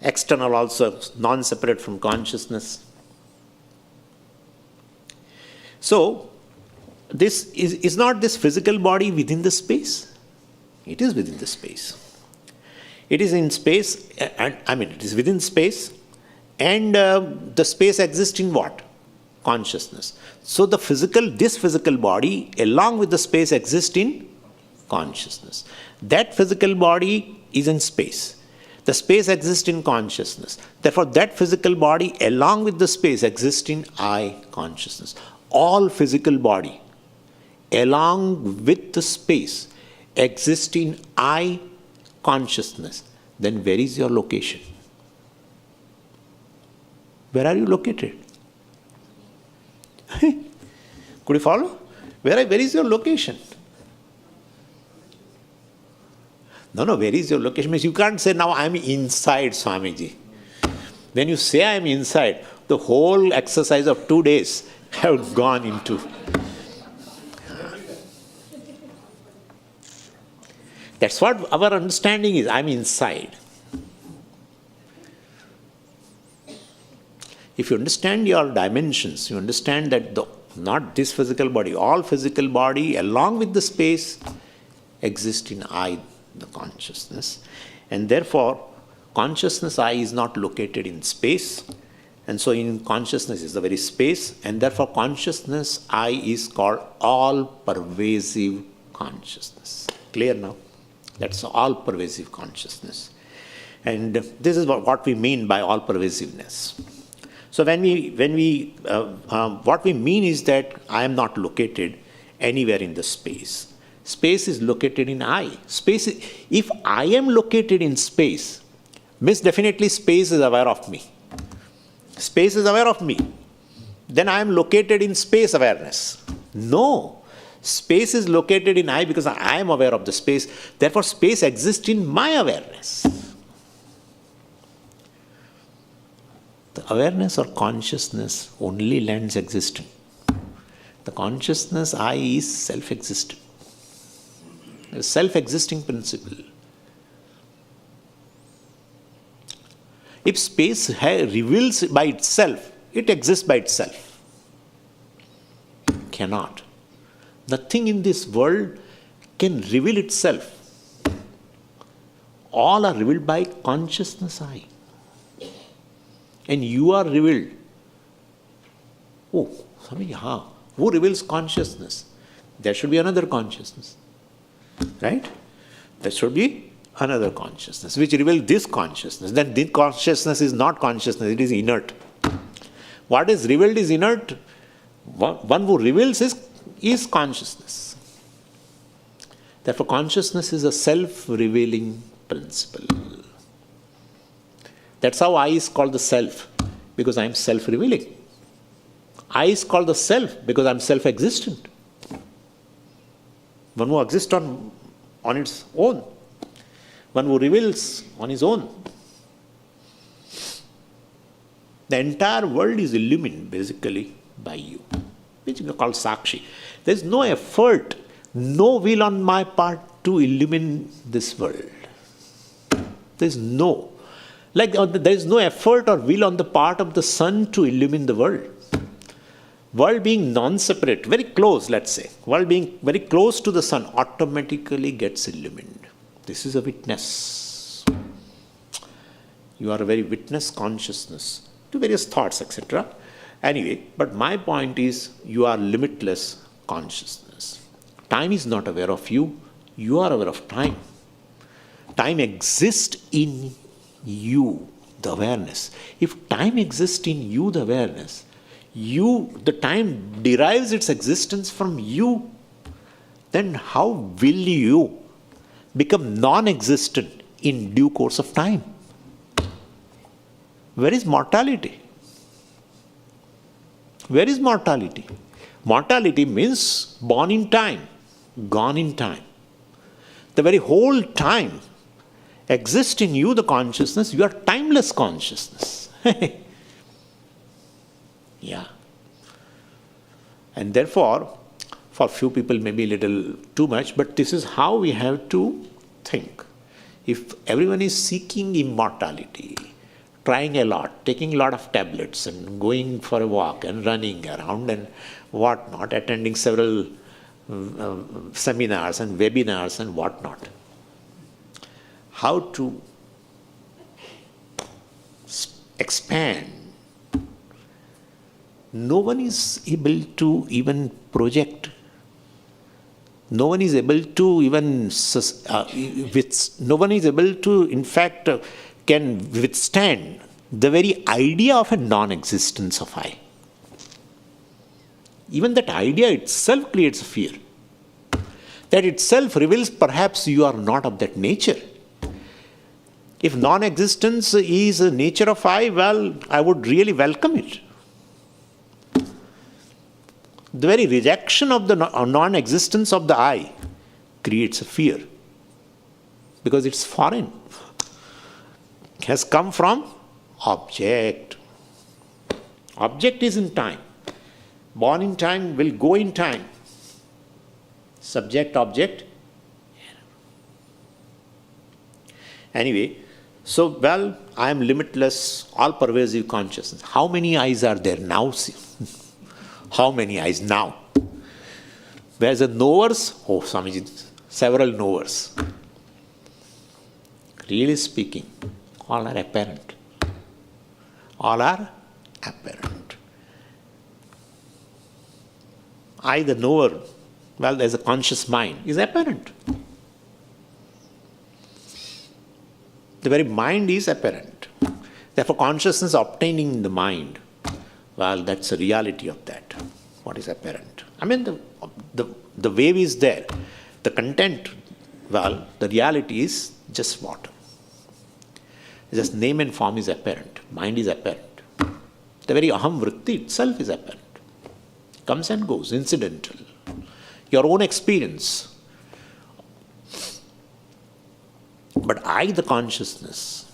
Speaker 1: External also, non-separate from consciousness. So, this is not this physical body within the space? It is within the space. It is in space, it is within space, And the space exists in what? Consciousness. So this physical body along with the space exists in consciousness. That physical body is in space. The space exists in consciousness. Therefore, that physical body along with the space exists in I consciousness. All physical body along with the space exists in I consciousness. Then where is your location? Where are you located? Could you follow? Where is your location? No, where is your location? Means you can't say, now I am inside Swamiji. When you say I am inside, the whole exercise of 2 days have gone into. That's what our understanding is. I am inside. If you understand your dimensions, you understand that not this physical body, all physical body along with the space exist in I, the consciousness. And therefore, consciousness I is not located in space. And so in consciousness is the very space. And therefore, consciousness I is called all-pervasive consciousness. Clear now? That's all-pervasive consciousness. And this is what we mean by all-pervasiveness. So what we mean is that I am not located anywhere in the space. Space is located in I. If I am located in space, means definitely space is aware of me. Space is aware of me. Then I am located in space awareness. No. Space is located in I because I am aware of the space. Therefore, space exists in my awareness. The awareness or consciousness only lends existence. The consciousness I is self-existent. A self-existing principle. If space reveals by itself, it exists by itself. Cannot. Nothing in this world can reveal itself. All are revealed by consciousness I. And you are revealed. Oh, Swami, who reveals consciousness? There should be another consciousness. Right? There should be another consciousness which reveals this consciousness. Then this consciousness is not consciousness, it is inert. What is revealed is inert. One who reveals is consciousness. Therefore, consciousness is a self-revealing principle. That's how I is called the self, because I am self-revealing. I is called the self because I am self-existent. One who exists on its own. One who reveals on his own. The entire world is illumined basically by you, which is called Sakshi. There is no effort, no will on my part to illumine this world. There is no. There is no effort or will on the part of the sun to illumine the world. World being non-separate, very close, let's say. World being very close to the sun automatically gets illumined. This is a witness. You are a very witness consciousness to various thoughts, etc. Anyway, but my point is you are limitless consciousness. Time is not aware of you. You are aware of time. Time exists in you, the awareness. If time exists in you, the awareness, the time derives its existence from you, then how will you become non-existent in due course of time? Where is mortality? Where is mortality? Mortality means born in time, gone in time. The very whole time exists in you, the consciousness. You are timeless consciousness. Yeah. And therefore, for few people maybe a little too much, but this is how we have to think. If everyone is seeking immortality, trying a lot, taking a lot of tablets and going for a walk and running around and whatnot, attending several seminars and webinars and whatnot, how to expand. No one is able to even project. No one is able to even, no one is able to, in fact, can withstand the very idea of a non-existence of I. Even that idea itself creates fear. That itself reveals perhaps you are not of that nature. If non-existence is the nature of I, well, I would really welcome it. The very rejection of the non-existence of the I creates a fear. Because it's foreign. It has come from object. Object is in time. Born in time, will go in time. Subject, object. Anyway, so, well, I am limitless, all-pervasive consciousness. How many eyes are there now? How many eyes now? Whereas the knowers, oh, Swamiji, several knowers. Really speaking, all are apparent. All are apparent. I, the knower, well, there's a conscious mind, is apparent. The very mind is apparent. Therefore, consciousness obtaining in the mind, well, that's the reality of that. What is apparent? I mean, the wave is there. The content, well, the reality is just water. Just name and form is apparent. Mind is apparent. The very aham vritti itself is apparent. Comes and goes, incidental. Your own experience. But I, the consciousness,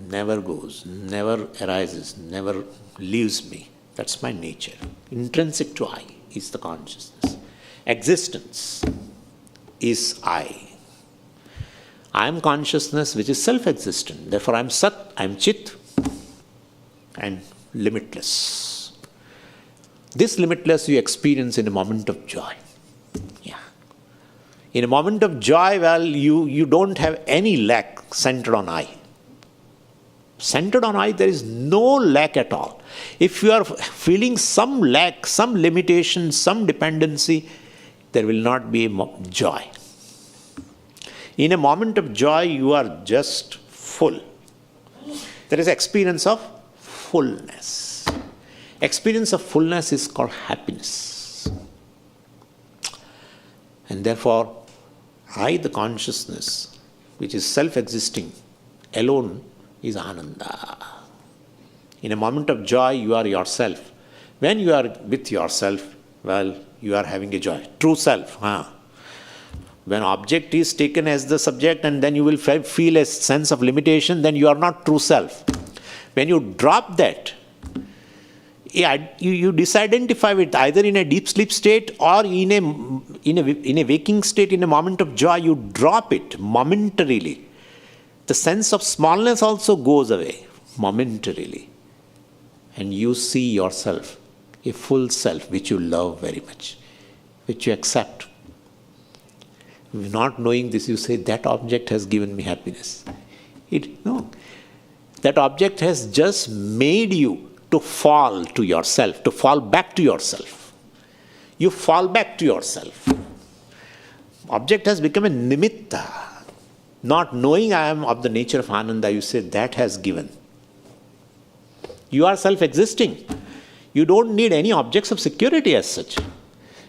Speaker 1: never goes, never arises, never leaves me. That's my nature. Intrinsic to I is the consciousness. Existence is I. I am consciousness which is self-existent. Therefore, I am Sat, I am Chit, and limitless. This limitless you experience in a moment of joy. Yeah. In a moment of joy, well, you don't have any lack centered on I. Centered on I, there is no lack at all. If you are feeling some lack, some limitation, some dependency, there will not be joy. In a moment of joy, you are just full. There is experience of fullness. Experience of fullness is called happiness. And therefore, I, the consciousness, which is self-existing, alone is Ananda. In a moment of joy, you are yourself. When you are with yourself, well, you are having a joy. True self. When object is taken as the subject and then you will feel a sense of limitation, then you are not true self. When you drop that, you disidentify it either in a deep sleep state or in a waking state, in a moment of joy, you drop it momentarily. The sense of smallness also goes away momentarily. And you see yourself, a full self, which you love very much, which you accept. Not knowing this, you say, that object has given me happiness. No. That object has just made you to fall to yourself, to fall back to yourself. You fall back to yourself. Object has become a nimitta. Not knowing I am of the nature of Ananda, you say, that has given. You are self-existing. You don't need any objects of security as such.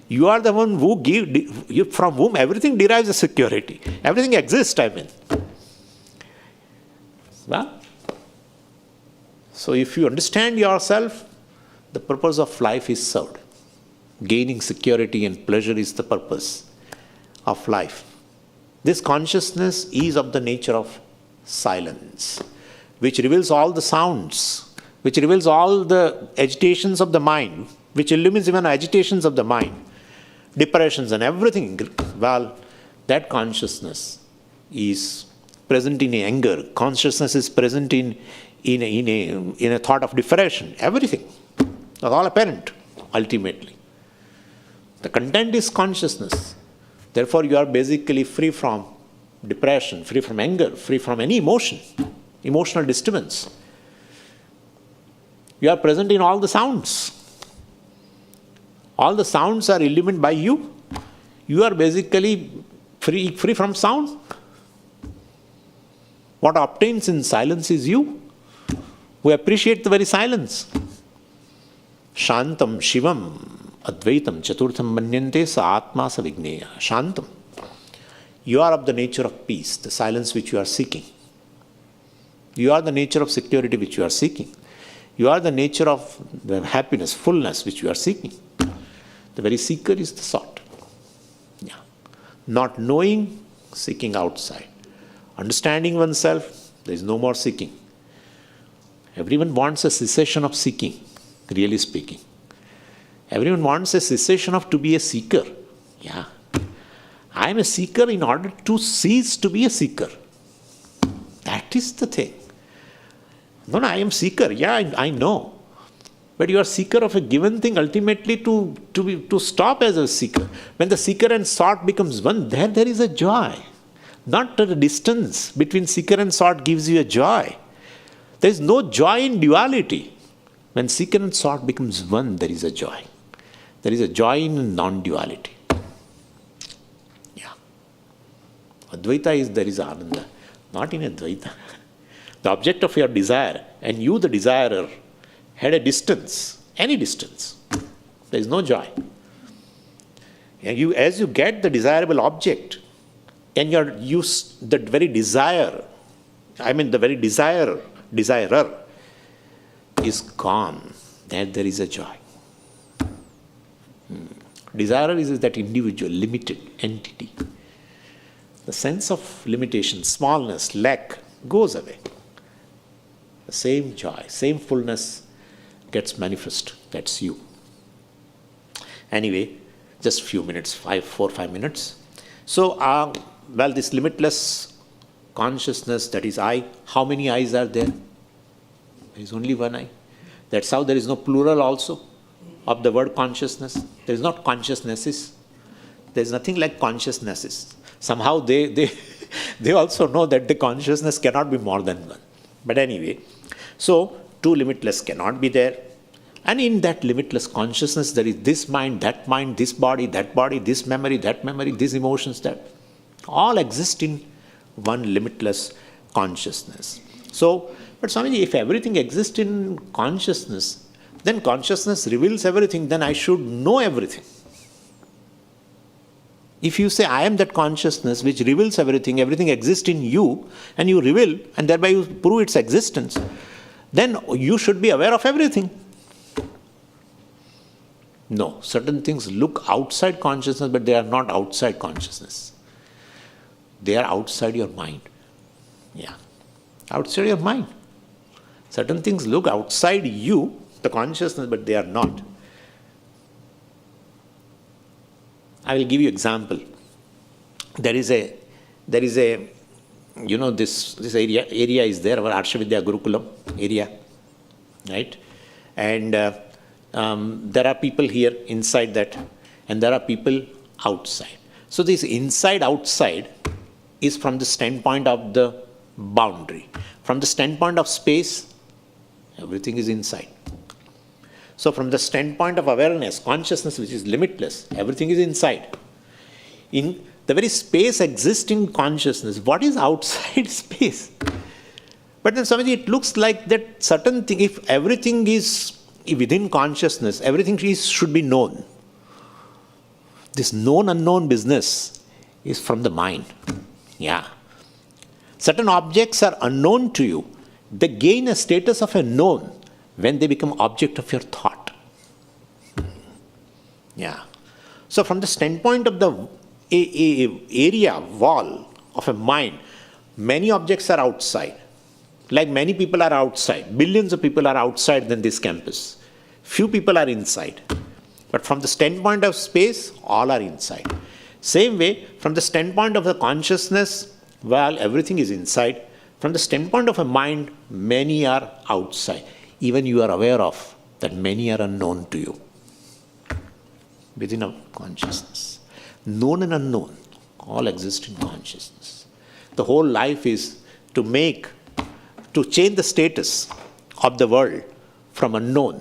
Speaker 1: You are the one who from whom everything derives a security. Everything exists, I mean. Well, so if you understand yourself, the purpose of life is served. Gaining security and pleasure is the purpose of life. This consciousness is of the nature of silence, which reveals all the sounds, which reveals all the agitations of the mind, which illumines even agitations of the mind, depressions and everything. Well, that consciousness is present in anger. Consciousness is present in a thought of depression. Everything. That's all apparent, ultimately. The content is consciousness. Therefore, you are basically free from depression, free from anger, free from any emotion, emotional disturbance. You are present in all the sounds. All the sounds are illumined by you. You are basically free from sound. What obtains in silence is you, who appreciate the very silence. Shantam Shivam Advaitam Chaturtham Manyante Sa Atma Sa Vigneya. Shantam. You are of the nature of peace, the silence which you are seeking. You are the nature of security which you are seeking. You are the nature of the happiness, fullness which you are seeking. The very seeker is the sought. Yeah. Not knowing, seeking outside. Understanding oneself, there is no more seeking. Everyone wants a cessation of seeking, really speaking. Everyone wants a cessation of to be a seeker. Yeah. I am a seeker in order to cease to be a seeker. That is the thing. No, I am seeker. Yeah, I know. But you are seeker of a given thing ultimately to stop as a seeker. When the seeker and sought becomes one, there is a joy. Not the distance between seeker and sought gives you a joy. There is no joy in duality. When seeker and sought becomes one, there is a joy. There is a joy in non-duality. Yeah. Advaita is there is Ananda, not in Advaita. The object of your desire and you, the desirer, had a distance, any distance. There is no joy. And you, as you get the desirable object, and the very desire, the very desirer is gone, then there is a joy. Desirer is that individual, limited entity. The sense of limitation, smallness, lack goes away. The same joy, same fullness gets manifest. That's you. Anyway, just a few minutes, 4 or 5 minutes. So, this limitless consciousness, that is I, how many eyes are there? There is only one eye. That's how there is no plural also of the word consciousness. There is not consciousnesses. There is nothing like consciousnesses. Somehow they also know that the consciousness cannot be more than one. But anyway, so two limitless cannot be there. And in that limitless consciousness, there is this mind, this body, this memory, these emotions, that all exist in one limitless consciousness. So, but Swamiji, if everything exists in consciousness, then consciousness reveals everything, then I should know everything. If you say, I am that consciousness which reveals everything exists in you, and you reveal, and thereby you prove its existence, then you should be aware of everything. No, certain things look outside consciousness, but they are not outside consciousness. They are outside your mind. Yeah, outside your mind. Certain things look outside you, the consciousness, but they are not. I will give you example. There is a this area is there, our Arshavidya Gurukulam area, right? And there are people here inside that, and there are people outside. So this inside outside is from the standpoint of the boundary. From the standpoint of space, everything is inside. So from the standpoint of awareness, consciousness which is limitless, everything is inside. In the very space exists in consciousness. What is outside space? But then Swamiji, it looks like that certain thing, if everything is within consciousness, everything should be known. This known unknown business is from the mind. Yeah. Certain objects are unknown to you. They gain a status of a known when they become object of your thought. Yeah. So from the standpoint of the area, wall of a mind, many objects are outside. Like many people are outside. Billions of people are outside than this campus. Few people are inside. But from the standpoint of space, all are inside. Same way, from the standpoint of the consciousness, well, everything is inside. From the standpoint of a mind, many are outside. Even you are aware of that many are unknown to you within a consciousness. Known and unknown, all exist in consciousness. The whole life is to change the status of the world from unknown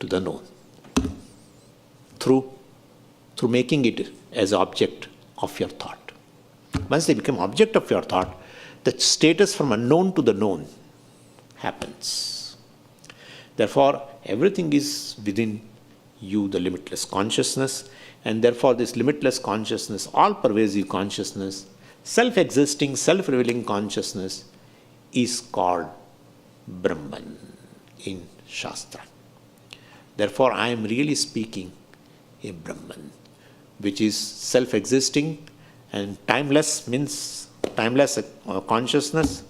Speaker 1: to the known through making it as object of your thought. Once they become object of your thought, the status from unknown to the known happens. Therefore, everything is within you, the limitless consciousness, and therefore this limitless consciousness, all-pervasive consciousness, self-existing, self-revealing consciousness is called Brahman in Shastra. Therefore, I am really speaking a Brahman, which is self-existing and timeless, means timeless consciousness,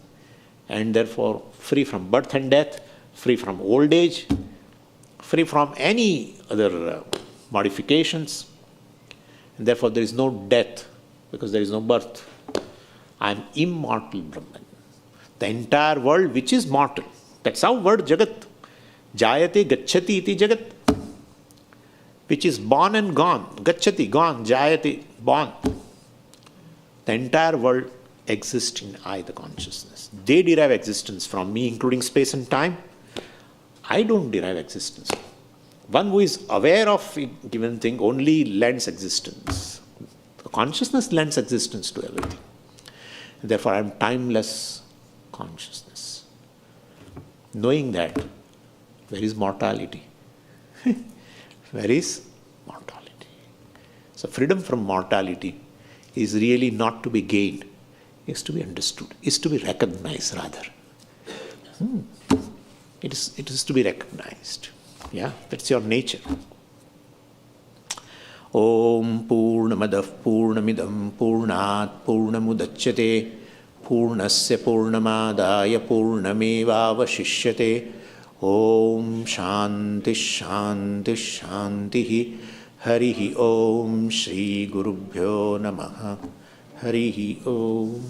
Speaker 1: and therefore free from birth and death, free from old age, free from any other modifications, and therefore there is no death because there is no birth. I am immortal Brahman. The entire world which is mortal, that's how word Jagat, Jayate Gacchati iti Jagat, which is born and gone, Gacchati, gone, Jayate, born. The entire world exists in I, the consciousness. They derive existence from me, including space and time. I don't derive existence. One who is aware of a given thing only lends existence. The consciousness lends existence to everything. Therefore, I am timeless consciousness. Knowing that, where is mortality? Where is mortality? So freedom from mortality is really not to be gained, is to be understood, is to be recognized rather. It is to be recognized. Yeah, that's your nature. Om Purnamadah Purnamidam Purnat Purnamudachyate Purnasya Purnamadaya Purnamevavashishyate. Om Shanti Shanti Shanti. Harihi Om Shri Gurubhyo Namaha. Harihi Om.